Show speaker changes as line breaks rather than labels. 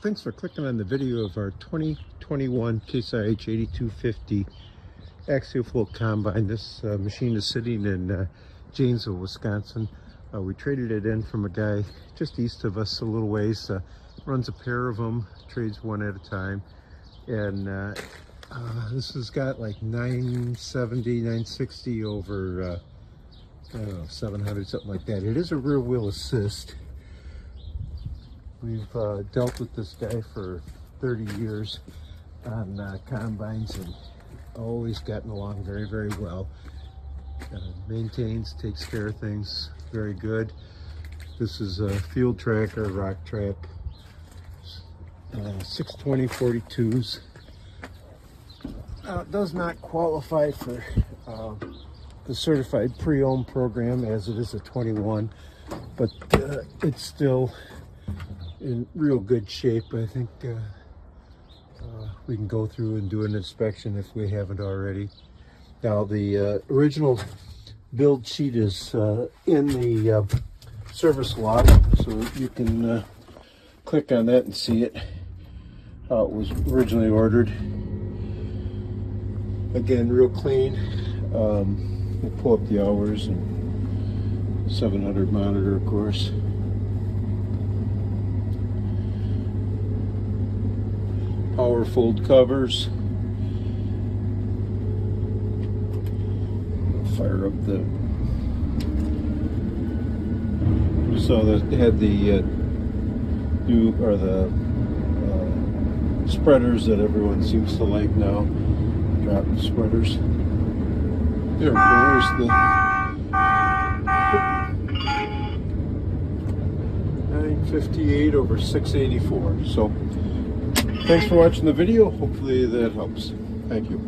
Thanks for clicking on the video of our 2021 Case IH 8250 axial flow combine. This machine is sitting in Janesville, Wisconsin. We traded it in from a guy just east of us a little ways. Runs a pair of them, trades one at a time. And this has got like 970, 960 over, I don't know, 700, something like that. It is a rear wheel assist. We've dealt with this guy for 30 years on combines and always gotten along very, very well. Maintains, takes care of things very good. This is a field tracker, rock trap, 620 42s. It does not qualify for the certified pre-owned program as it is a 21, but it's still in real good shape. I think we can go through and do an inspection if we haven't already. Now the original build sheet is in the service log, so you can click on that and see it, how it was originally ordered. Again, real clean. We'll pull up the hours and 700 monitor, of course. Power fold covers. Fire up the. You saw that it had the spreaders that everyone seems to like now. Drop the spreaders. There we go. There's the 958 over 684. So. Thanks for watching the video. Hopefully that helps. Thank you.